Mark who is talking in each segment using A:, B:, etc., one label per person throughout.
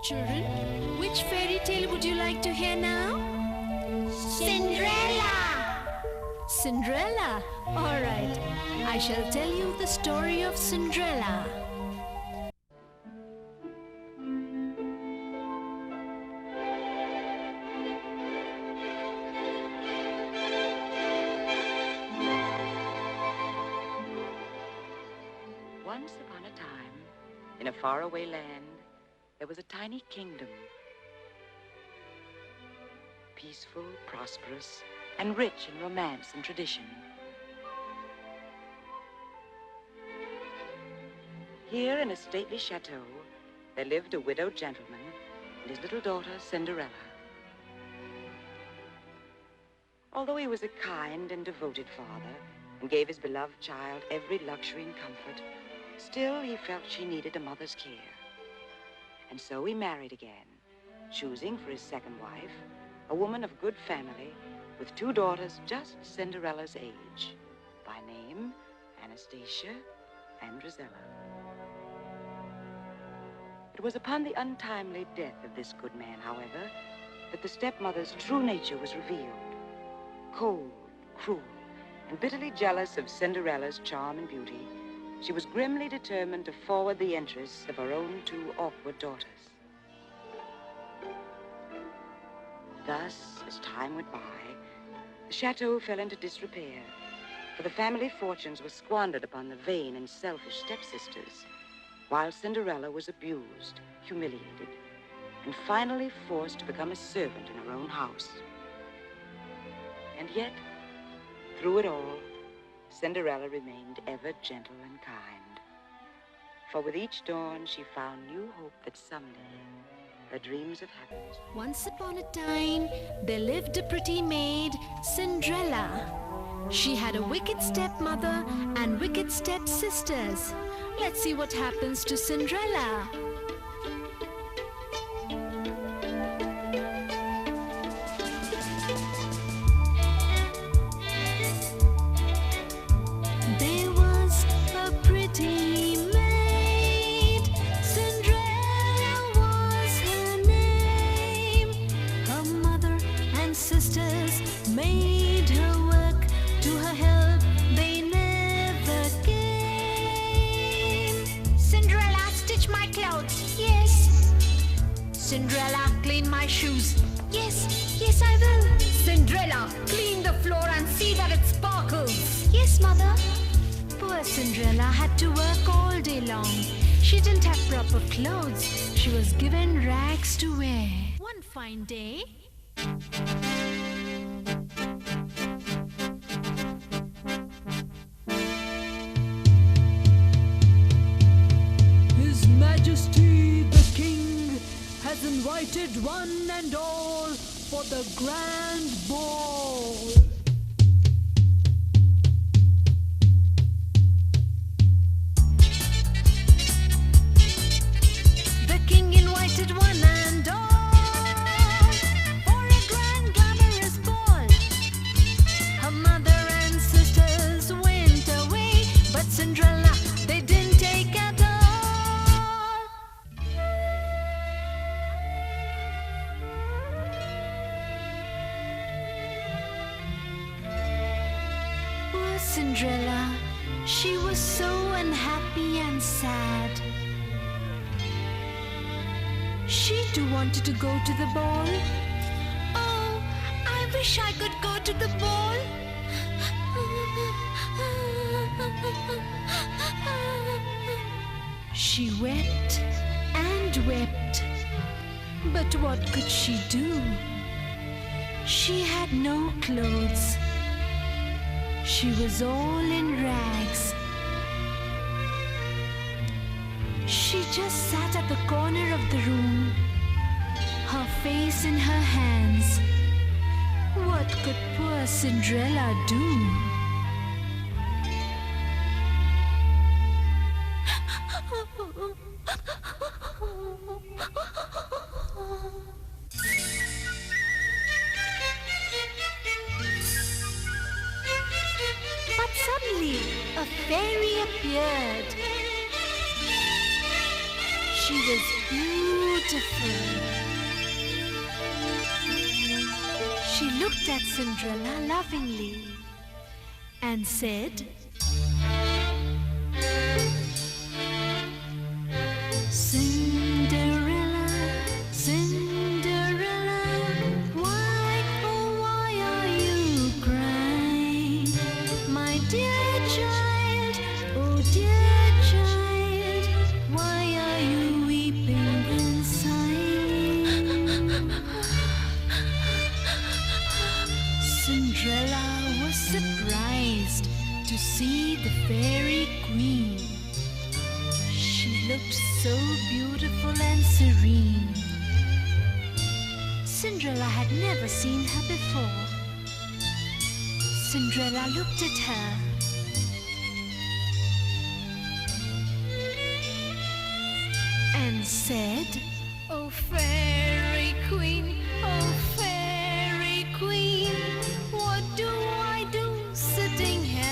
A: Children, which fairy tale would you like to hear now?
B: Cinderella!
A: Cinderella? All right. I shall tell you the story of Cinderella.
C: Once upon a time, in a faraway land, there was a tiny kingdom. Peaceful, prosperous, and rich in romance and tradition. Here in a stately chateau, there lived a widowed gentleman and his little daughter, Cinderella. Although he was a kind and devoted father and gave his beloved child every luxury and comfort, still he felt she needed a mother's care. And so he married again, choosing for his second wife a woman of good family with 2 daughters just Cinderella's age, by name Anastasia and Rosella. It was upon the untimely death of this good man, however, that the stepmother's true nature was revealed. Cold, cruel, and bitterly jealous of Cinderella's charm and beauty, she was grimly determined to forward the interests of her own 2 awkward daughters. Thus, as time went by, the chateau fell into disrepair, for the family fortunes were squandered upon the vain and selfish stepsisters, while Cinderella was abused, humiliated, and finally forced to become a servant in her own house. And yet, through it all, Cinderella remained ever gentle and kind. For with each dawn, she found new hope that someday her dreams of happiness.
A: Once upon a time, there lived a pretty maid, Cinderella. She had a wicked stepmother and wicked stepsisters. Let's see what happens to Cinderella. There was a pretty maid, Cinderella was her name. Her mother and sisters made her work, to her help they never came.
B: Cinderella, stitch my clothes. Yes.
A: Cinderella, clean my shoes.
B: Yes, yes, I will.
A: Cinderella, clean the floor and see that it sparkles.
B: Yes, mother.
A: Poor Cinderella had to work all day long. She didn't have proper clothes. She was given rags to wear. One fine day, His Majesty the King has invited one and all for the grand ball. The king invited one and all for a grand glamorous ball. Her mother and sisters went away, but Cinderella they didn't take at all. Poor Cinderella, she was so unhappy and sad. She too wanted to go to the ball.
B: Oh, I wish I could go to the ball.
A: She wept and wept, but what could she do? She had no clothes. She was all in rags. She just sat at the corner of the room, her face in her hands. What could poor Cinderella do? But suddenly, a fairy appeared. She was beautiful. She looked at Cinderella lovingly and said, Cinderella, Cinderella, why, oh why are you crying? My dear child, oh dear child, why are you weeping and sighing? Cinderella was surprised to see the fairy queen. She looked so beautiful and serene. Cinderella had never seen her before. Cinderella looked at her. And said, Oh fairy queen, oh fairy queen, what do I do sitting here?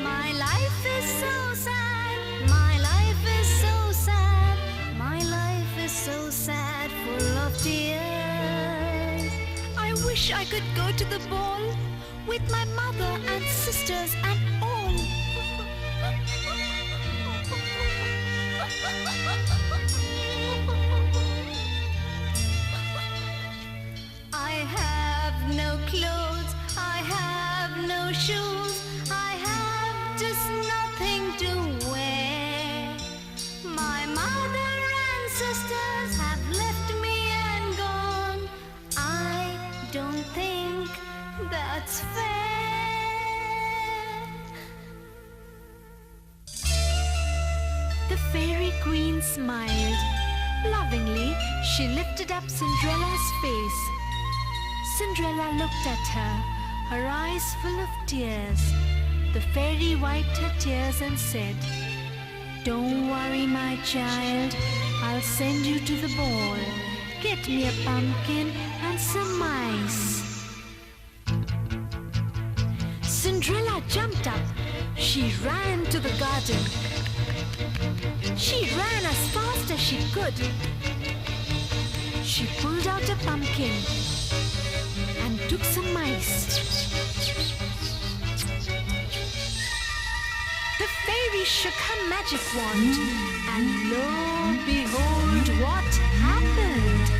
A: My life is so sad, my life is so sad, my life is so sad, full of tears. I wish I could go to the ball with my mother and sisters and all. I have no clothes, I have no shoes, I have just nothing to wear. My mother and sisters have left me and gone. I don't think that's fair. The fairy queen smiled. Lovingly, she lifted up Cinderella's face. Cinderella looked at her, her eyes full of tears. The fairy wiped her tears and said, Don't worry, my child, I'll send you to the ball. Get me a pumpkin and some mice. Cinderella jumped up. She ran to the garden. She ran as fast as she could. She pulled out a pumpkin and took some mice. The fairy shook her magic wand, and lo, behold, what happened?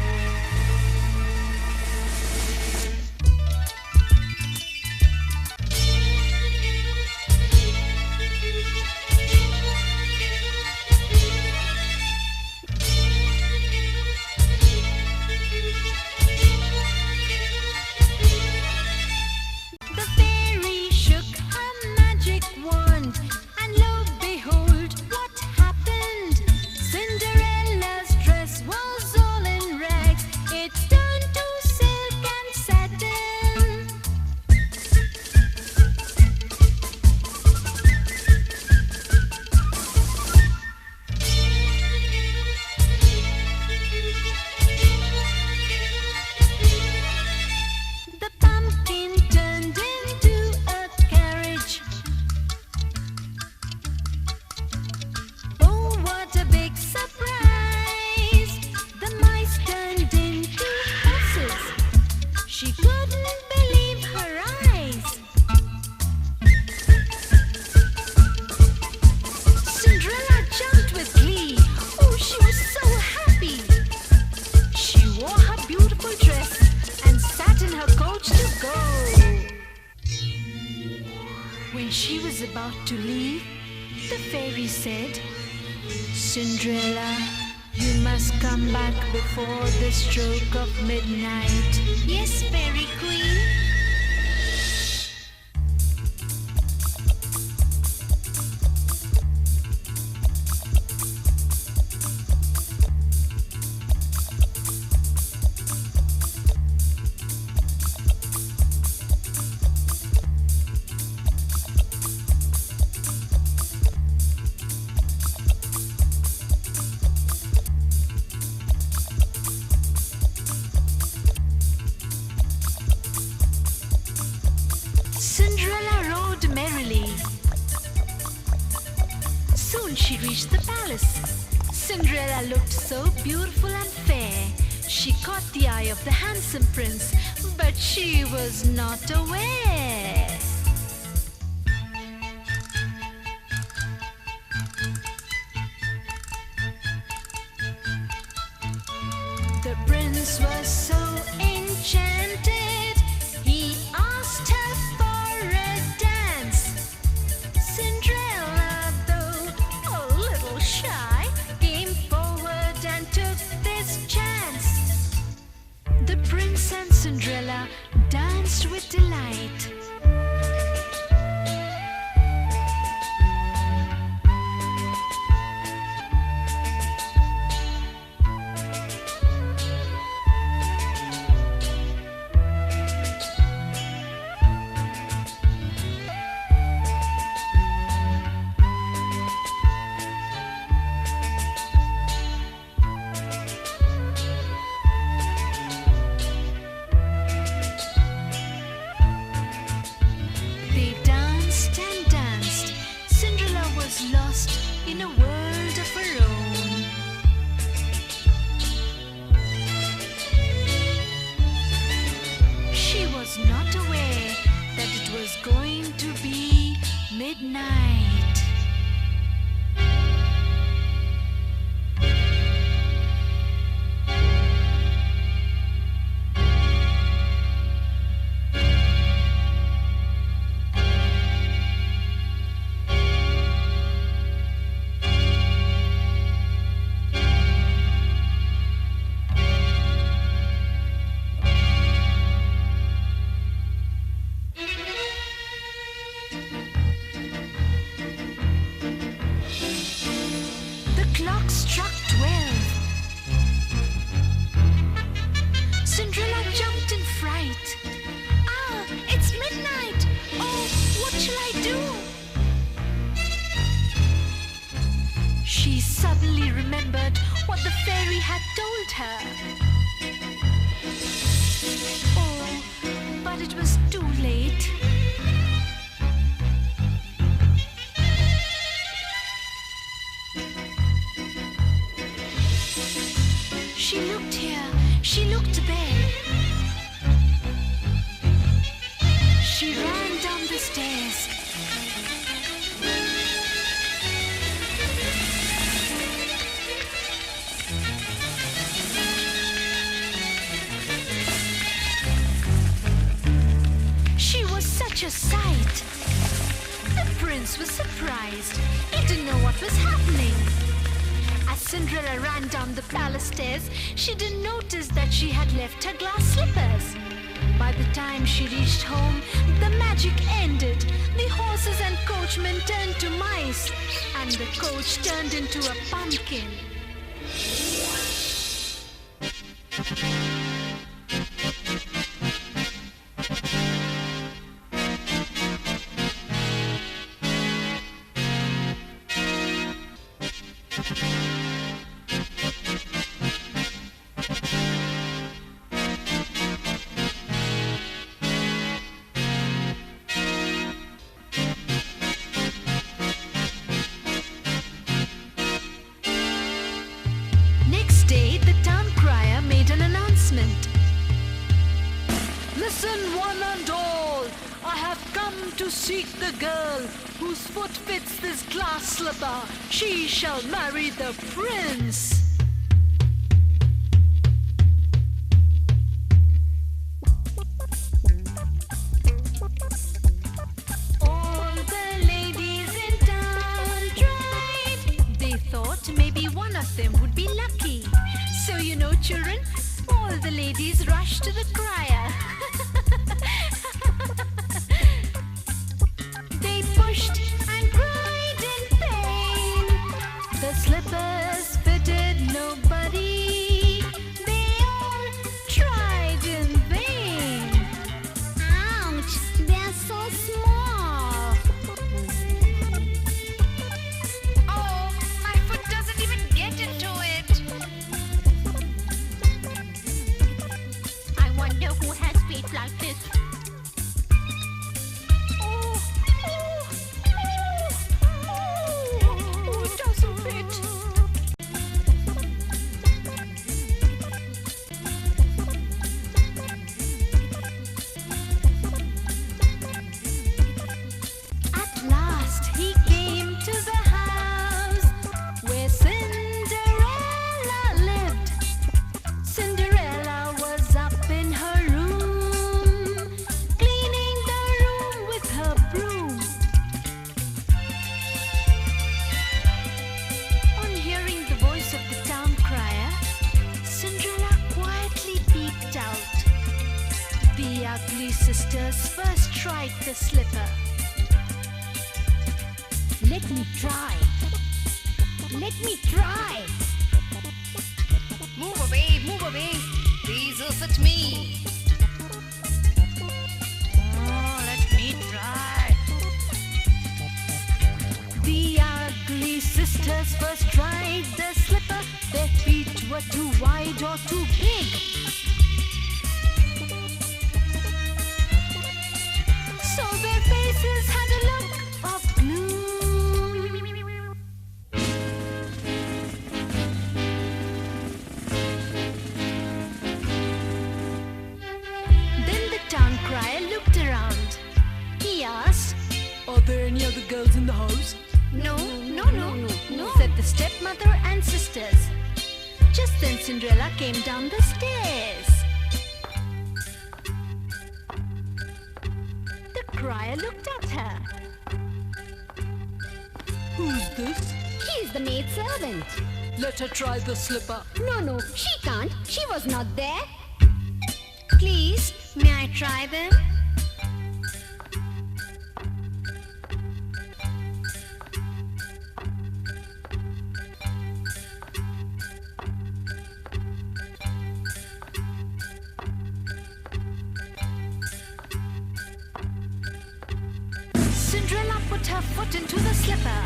A: Cinderella, you must come back before the stroke of midnight. Yes, fairy queen. She reached the palace. Cinderella looked so beautiful and fair. She caught the eye of the handsome prince, but she was not aware. The prince was so enchanted, he asked her for a dance. Cinderella, though a little shy, came forward and took this chance. The prince and Cinderella danced with delight. They danced and danced. Cinderella was lost in a world of her own. She was not aware that it was going to be midnight. The clock struck 12. Cinderella jumped in fright. Ah, it's midnight. Oh, what shall I do? She suddenly remembered what the fairy had told her. Oh, but it was too late. She looked here, she looked there. She ran down the stairs. She was such a sight. The prince was surprised. He didn't know what was happening. As Cinderella ran down the palace stairs, she didn't notice that she had left her glass slippers. By the time she reached home, the magic ended. The horses and coachmen turned to mice, and the coach turned into a pumpkin. Next day, the town crier made an announcement. Listen, one and all, I have come to seek the girl whose foot fits this glass slipper. She shall marry the prince. All the ladies in town tried. They thought maybe one of them would be lucky. So you know, children, all the ladies rushed to the crier. They pushed and cried in pain. The slippers fitted nobody. They all tried in vain.
B: Ouch, they're so small.
A: Oh, my foot doesn't even get into it.
B: I wonder who has feet tried the slipper.
A: Let me try. Let me try.
B: Move away. Please fit me.
A: Oh, let me try. The ugly sisters first tried the slipper. Their feet were too wide or too big. So their faces had a look of gloom. Then the town crier looked around. He asked, "Are there any other girls in the house?"
B: No.
A: Said the stepmother and sisters. Just then Cinderella came down the stairs. The crier looked at her. "Who's this?"
D: She's the maid servant.
A: "Let her try the slipper."
D: No, she can't. She was not there.
B: Please, may I try them?
A: Cinderella put her foot into the slipper.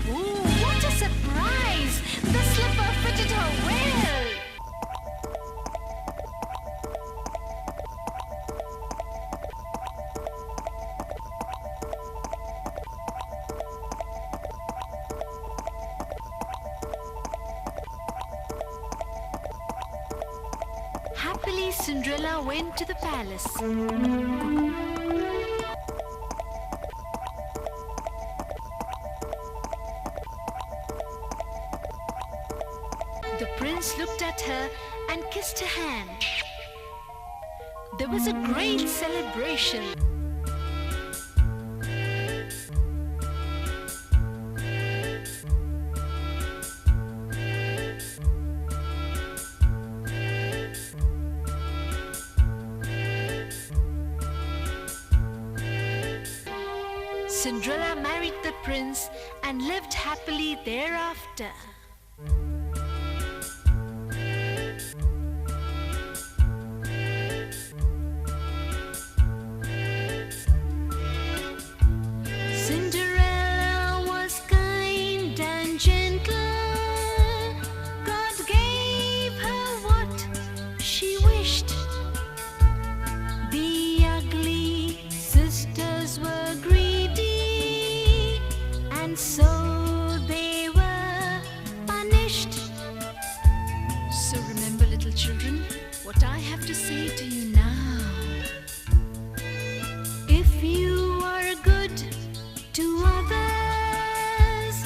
A: Ooh, what a surprise! The slipper fitted her well. Happily, Cinderella went to the palace. The prince looked at her and kissed her hand. There was a great celebration. Cinderella married the prince and lived happily thereafter. Cinderella was kind and gentle. God gave her what she wished. The ugly sisters were greedy, and so they were punished. So remember, little children, what I have to say to you now. If you are good to others,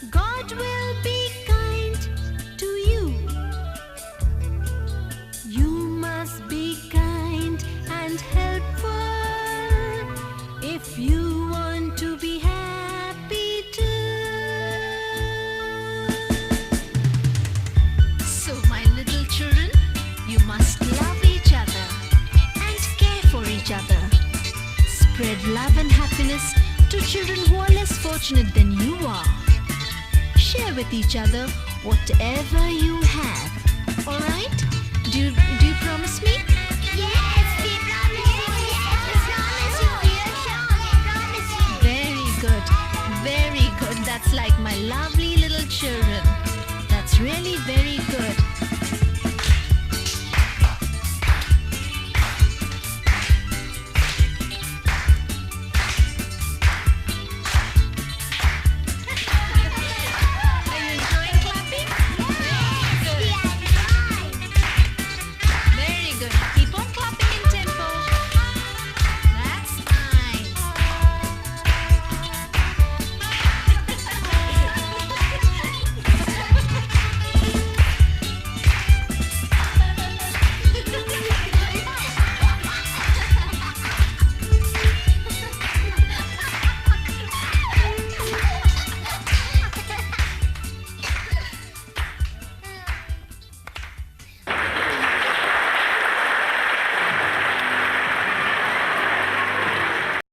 A: God will be kind to you. You must be kind and helpful if you want to be happy too. So, my little children, you must love each other and care for each other. Spread love and happiness to children who are less fortunate than you are. Share with each other whatever you have. Alright? Do you promise me?
D: Yes, we promise you. Yes, we promise you. Dear Sean, we promise you.
A: Very good. Very good. That's like my lovely little children. That's really very